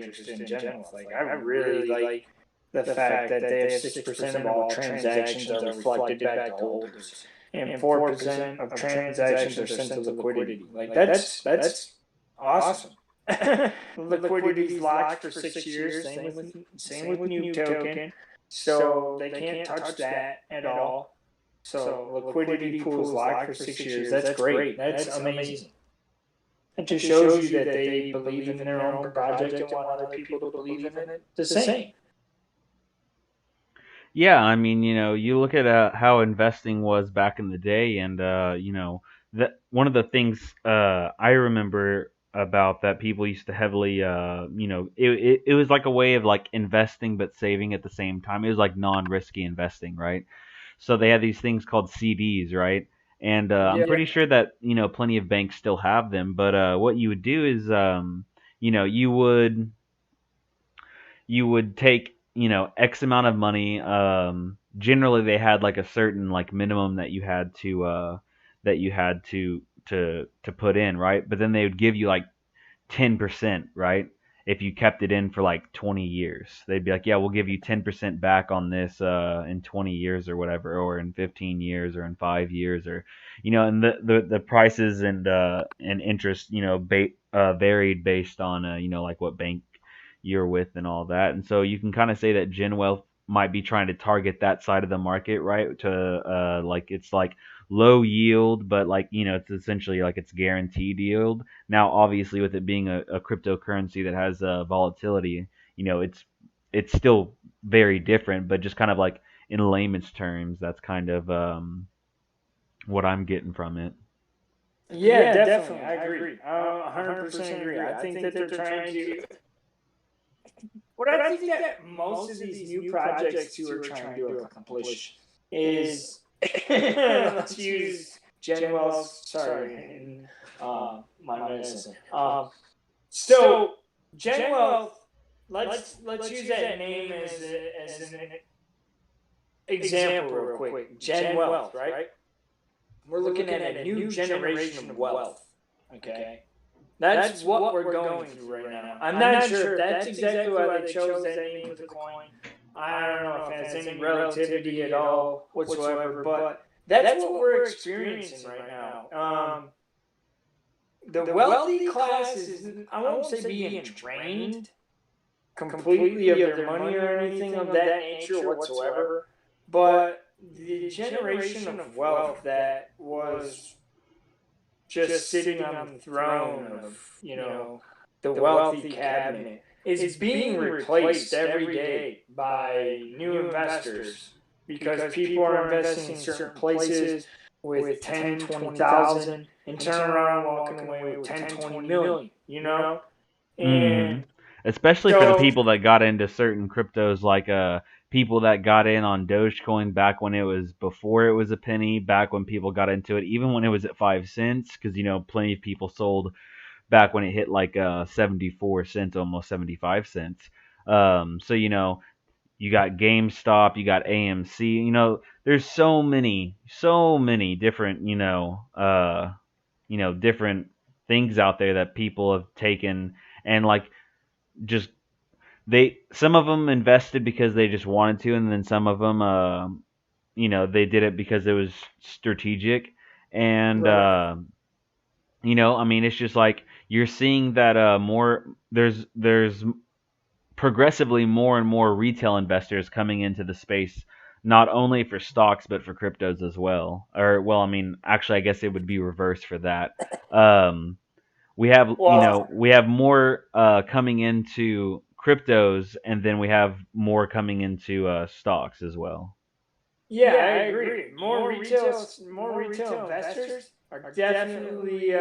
interested in Gen Wealth. Like I really like the fact that they have 6% of all transactions are reflected back to holders, and 4% of transactions are sent to liquidity. Like that's awesome. Liquidity is locked for 6 years. Same with New Token, so they can't touch that at all. So liquidity pool is locked for 6 years. That's great. That's amazing. It just shows you that they believe in their own project and want other people to believe in it the same. Yeah, I mean, you look at how investing was back in the day, and that one of the things I remember about that people used to heavily, it was like a way of like investing but saving at the same time. It was like non-risky investing, right? So they had these things called CDs, right? And I'm pretty sure that plenty of banks still have them. But what you would do is, you know, you would you would take X amount of money. Generally, they had like a certain like minimum that you had to put in, right? But then they would give you like 10%, right? If you kept it in for like 20 years, they'd be like, yeah, we'll give you 10% back on this in 20 years or whatever, or in 15 years or in 5 years, or and the prices and interest varied based on like what bank you're with and all that. And so you can kind of say that Gen Wealth might be trying to target that side of the market, right? To like it's like low yield, but like it's essentially like it's guaranteed yield. Now, obviously, with it being a cryptocurrency that has volatility, it's still very different, but just kind of like in layman's terms, that's kind of what I'm getting from it. Yeah, definitely. I agree. I 100% agree. I think that they're trying to. What I think that most of these new projects who are trying to accomplish is let's use Gen Wells. Sorry, my medicine. So Gen Wealth. Let's use that name as an example real quick. Gen Wealth, right? We're looking at a new generation of wealth. Okay. That's what we're going through right now. I'm not sure if that's exactly why they chose that name for the coin. I don't know if it has any relativity at all whatsoever, but that's what we're experiencing right now. The wealthy class is, I won't say being drained completely of their money or anything of that nature whatsoever, but the generation of wealth that was just sitting on the throne of, the wealthy cabinet is being replaced every day by new investors because people are investing in certain places with 10, 20,000 and turn around walking away with 10, 20 million, Hmm. And Especially for the so, people that got into certain cryptos like people that got in on Dogecoin back when it was before it was a penny, back when people got into it, even when it was at 5 cents, because plenty of people sold back when it hit like 74 cents, almost 75 cents. So you got GameStop, you got AMC. There's so many different different things out there that people have taken and like just they some of them invested because they just wanted to, and then some of them they did it because it was strategic. And Right. I mean, it's just like you're seeing that more there's progressively more and more retail investors coming into the space, not only for stocks but for cryptos as well. Or well, I mean, actually, I guess it would be reversed for that. Um, we have Well, we have more coming into cryptos, and then we have more coming into stocks as well. yeah, I agree. More retail investors are definitely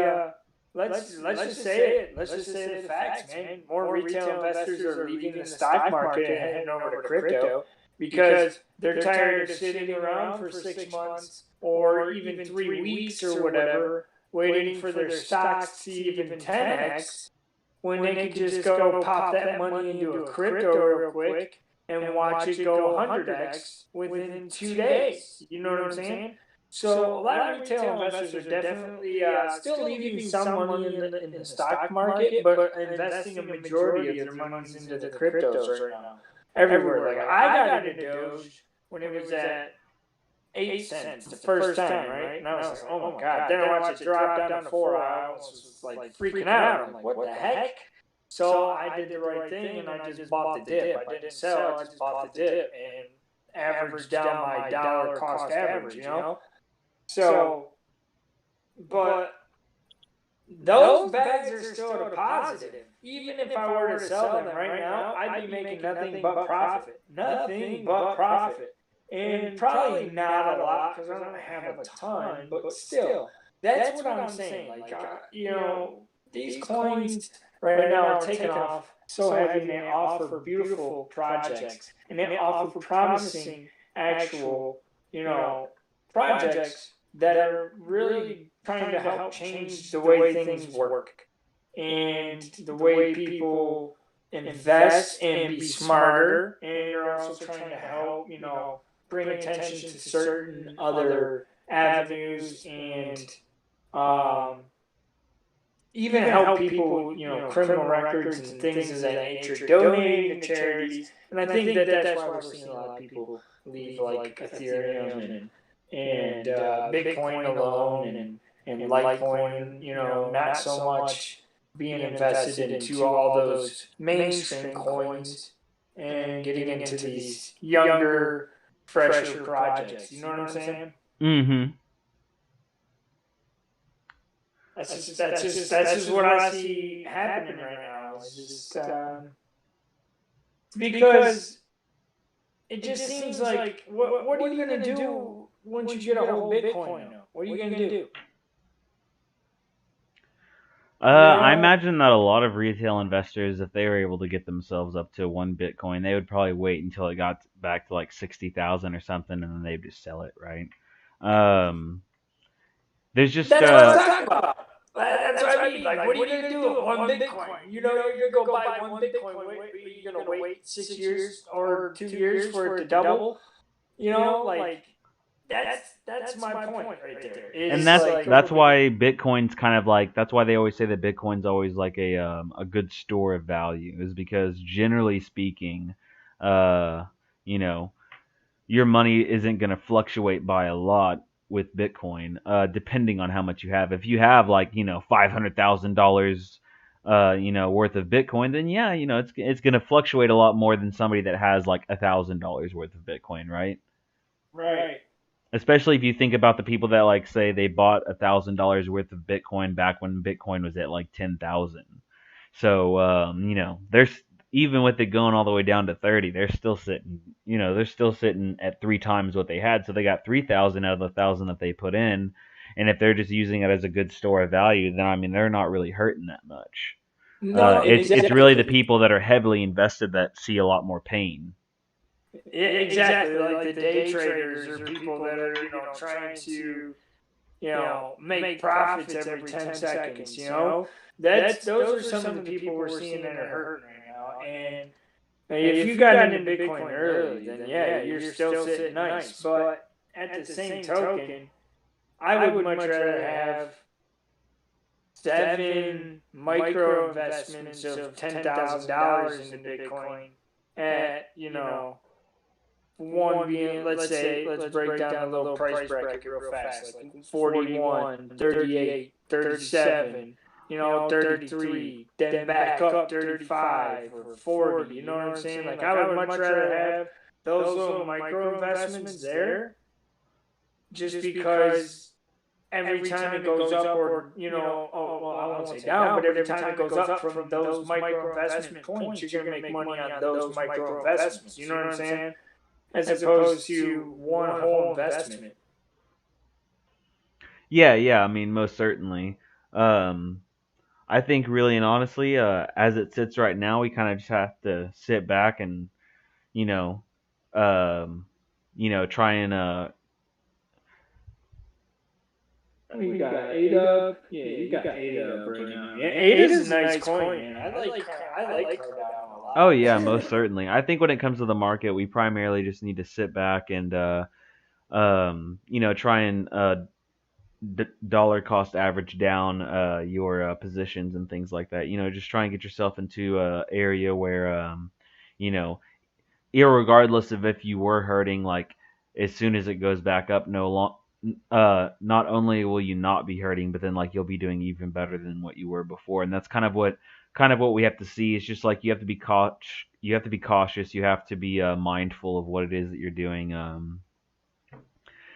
let's just say it. Let's just say the facts, man. More retail investors are leaving the stock market and heading over to crypto because they're tired of sitting around for 6 months or even 3 weeks or whatever, waiting for their stocks to even 10x when they could just go pop that money into a crypto real quick and watch it go 100x within 2 days. You know what I'm saying? So a lot of retail investors are definitely still leaving some money in the stock market, but investing a majority of their monies into the cryptos right now. Everywhere. Like I got into Doge when it was at 8 cents the first time, right? And I was like, oh my god. Then I watched it drop down to 4. I almost was like freaking out. I'm like, what the heck? So I did the right thing and I just bought the dip. I didn't sell, I just bought the dip and averaged down my dollar cost average. So, but those bags are still at a positive. Even if I were to sell them right now, I'd be making nothing but profit. Nothing but profit. And probably not a lot because I don't have a ton, but still, that's what I'm saying. Like, these coins right now are taking off so heavy and they offer beautiful projects and they offer promising actual, you know, projects that are really trying to help change the way things work and the way people invest and be smarter. And you're also trying to help, bring attention to certain other avenues and um, even help people, criminal records and things of that nature, donating to charities. And I think that that's why we're seeing a lot of people leave like Ethereum and Bitcoin alone and Litecoin, not so much being invested into all those mainstream coins and getting into these younger, fresher projects. You know what I'm saying? Mm-hmm. That's just what I see happening right now. It's just because it just seems like what are you gonna do once you get a whole Bitcoin? Now? What are you gonna do? I imagine that a lot of retail investors, if they were able to get themselves up to 1 Bitcoin, they would probably wait until it got back to like 60,000 or something, and then they'd just sell it, right? Um, there's just That's what I'm talking about. That's what I mean. Like, what are you gonna do with one Bitcoin? You're gonna go buy one Bitcoin. You're gonna wait 6 years or 2 years for it to double. Like that's my point right there. and It's that's like that's why Bitcoin's kind of like that's why they always say that Bitcoin's always like a good store of value is because generally speaking, uh, you know, your money isn't going to fluctuate by a lot with Bitcoin, depending on how much you have. If you have like $500,000, worth of Bitcoin, then yeah, it's going to fluctuate a lot more than somebody that has like $1,000 worth of Bitcoin, right? right. Especially if you think about the people that like say they bought $1,000 worth of Bitcoin back when Bitcoin was at like 10,000. So there's even with it going all the way down to 30, they're still sitting at 3 times what they had. So they got 3,000 out of the 1,000 that they put in, and if they're just using it as a good store of value, then I mean they're not really hurting that much. No, It's really the exactly. people that are heavily invested that see a lot more pain. Yeah, exactly. Like the day traders or people that are, trying to, make profits every 10 seconds, those are some of the people we're seeing that are hurting right now. And if you got into Bitcoin early, then yeah, you're still sitting nice. But at the same token, I would much rather have 7 micro investments of $10,000 into Bitcoin at, one being, let's break down the little price bracket real fast, like 41, 38, 37, 33, then back up 35 or 40. You know what I'm saying? Like, I would much rather have those little micro investments there, just because every time it goes up, or, well, I won't say down, but every time it goes up from those micro investment points, you're going to make money on those micro investments. You know what I'm saying? As opposed to one whole investment. Yeah, yeah. I mean, most certainly. Um, I think really and honestly, as it sits right now, we kind of just have to sit back and you know, um, try and You got ADA. Yeah, you got ADA right now. Yeah, ADA's a nice coin, man. I like Cardano a oh lot. yeah, most certainly. I think when it comes to the market, we primarily just need to sit back and try and dollar cost average down your positions and things like that. Just try and get yourself into a area where you know, irregardless of if you were hurting, like as soon as it goes back up, not only will you not be hurting, but then like you'll be doing even better than what you were before. And that's kind of what we have to see. It's just like you have to be you have to be cautious. You have to be mindful of what it is that you're doing.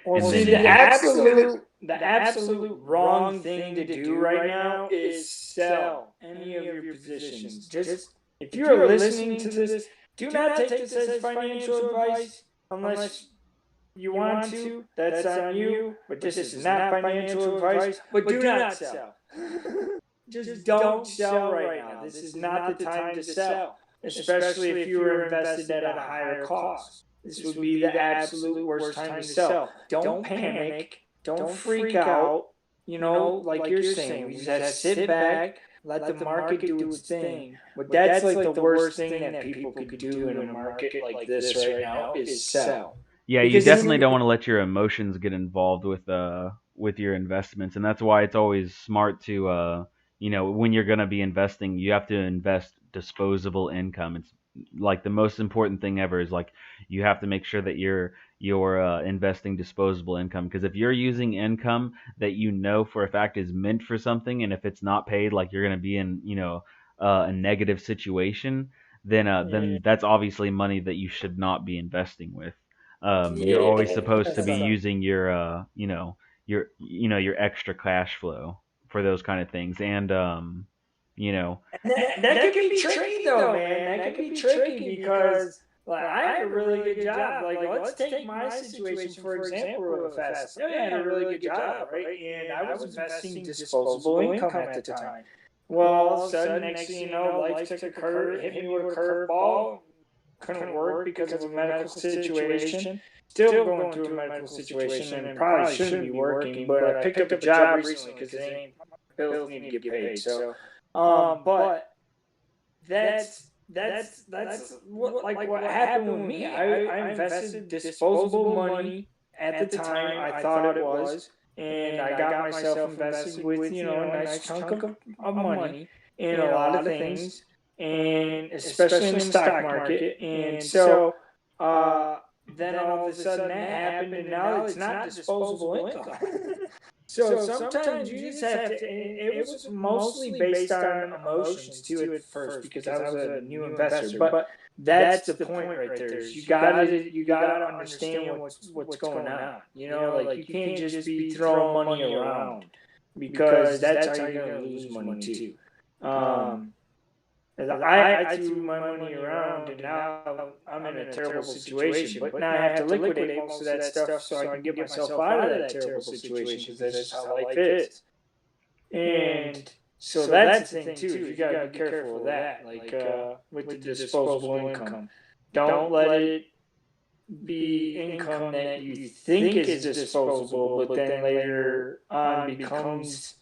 Well, And see, then the absolute wrong thing to do right now is sell any of your positions. Just, if you're listening to this, do not take this as financial advice unless you want to. That's on you. But this is not financial advice. But do not sell. Just don't sell right now. This is not the time to sell, especially if you were invested at a higher cost. This would be the absolute worst time to sell. Don't panic. Don't freak out. Like you're saying, we just have to sit back, let the market do its thing. But that's like the worst thing that people could do in a market like this right now is sell. yeah, you Because definitely don't want to let your emotions get involved with your investments, and that's why it's always smart to when you're going to be investing, you have to invest disposable income. It's like the most important thing ever is like you have to make sure that you're investing disposable income, because if you're using income that you know for a fact is meant for something, and if it's not paid, like you're going to be in a negative situation, then yeah, that's obviously money that you should not be investing with. You're always yeah, supposed to that's be using your your extra cash flow for those kind of things. And you know And that could be tricky though, man. That could be tricky because, like, I had a really good job. Like, let's take my situation for example real fast. I had a really good job, right? And I was investing disposable income at the time. Well, all of a sudden, next thing you know, life took a curve, hit me with a curveball. Couldn't work because of a medical situation. Still going through a medical situation, and probably shouldn't be working. But I picked up a job recently because bills need to get paid. So, but that's what happened with me. I invested disposable money at the time. I thought it was, and I got myself invested with a nice chunk of money in a lot of things, and especially in the stock market. And so, then all of a sudden that happened, and now it's not disposable income. So sometimes you just have to. It was mostly based on emotions too at first because I was a new investor. But that's the point right there. Is you gotta understand what's going on. Like you can't just be throwing money around because that's how you're gonna lose money too. Um, I threw my money around, and now I'm in a terrible situation. But now I have to liquidate most of that stuff so I can get myself out of that terrible situation because that's just how life is. And so that's the thing too. You gotta be careful of that, like with the disposable income. Don't let it be income that you think is disposable, but then later on becomes,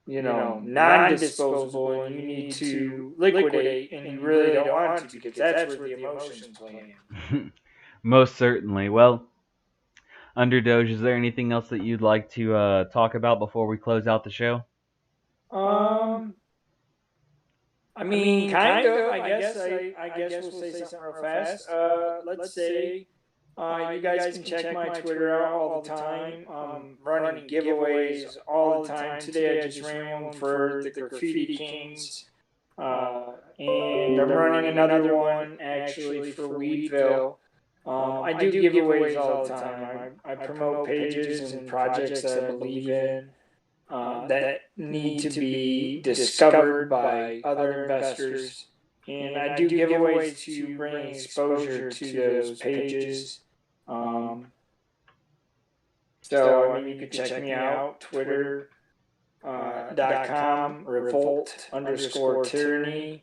non-disposable, and you need to liquidate, and you really don't want to because that's where the emotions play Most certainly. Well, Underdoge, is there anything else that you'd like to talk about before we close out the show? in. I mean, kind of. I guess we'll say something real fast. Let's say you guys can check my Twitter out all the time. Running giveaways all the time. Today I just ran one for the Graffiti Kings, and I'm running another one actually for Weedville. I do giveaways all the time. I promote pages and projects that I believe in, that need to be discovered by other investors. And I do giveaways to bring exposure to those pages. So, I mean, you could check me out, Twitter.com, revolt_tyranny.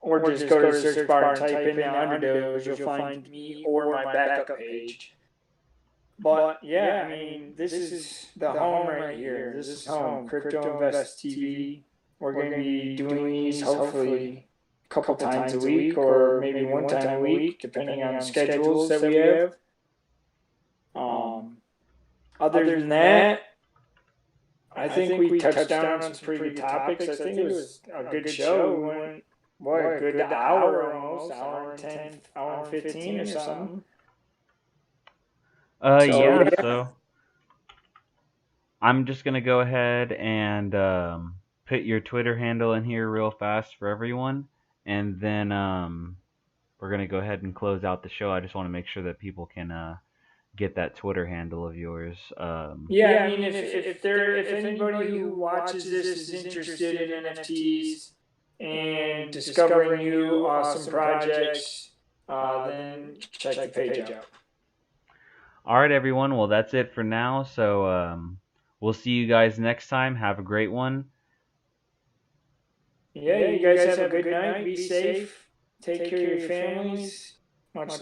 Or just go to the search bar and type in Underdoge. You'll find me or my backup page. But yeah, I mean, this is the home right here. This is home. Crypto Invest TV. We're going to be doing these hopefully a couple times a week, or maybe one time a week, depending on schedules that we have. Other than that, I think we touched down on some pretty good topics. I think it was a good show. We went, a good hour almost, hour and 10, hour and 15 or something. Yeah, so I'm just gonna go ahead and put your Twitter handle in here real fast for everyone, and then we're gonna go ahead and close out the show. I just want to make sure that people can get that Twitter handle of yours. Yeah, I mean, if anybody who watches this is interested in NFTs and discovering new awesome projects, then check the page out. All right, everyone. Well, that's it for now. So we'll see you guys next time. Have a great one. Yeah, you guys have a good night. Be safe. Take care of your families. Much love.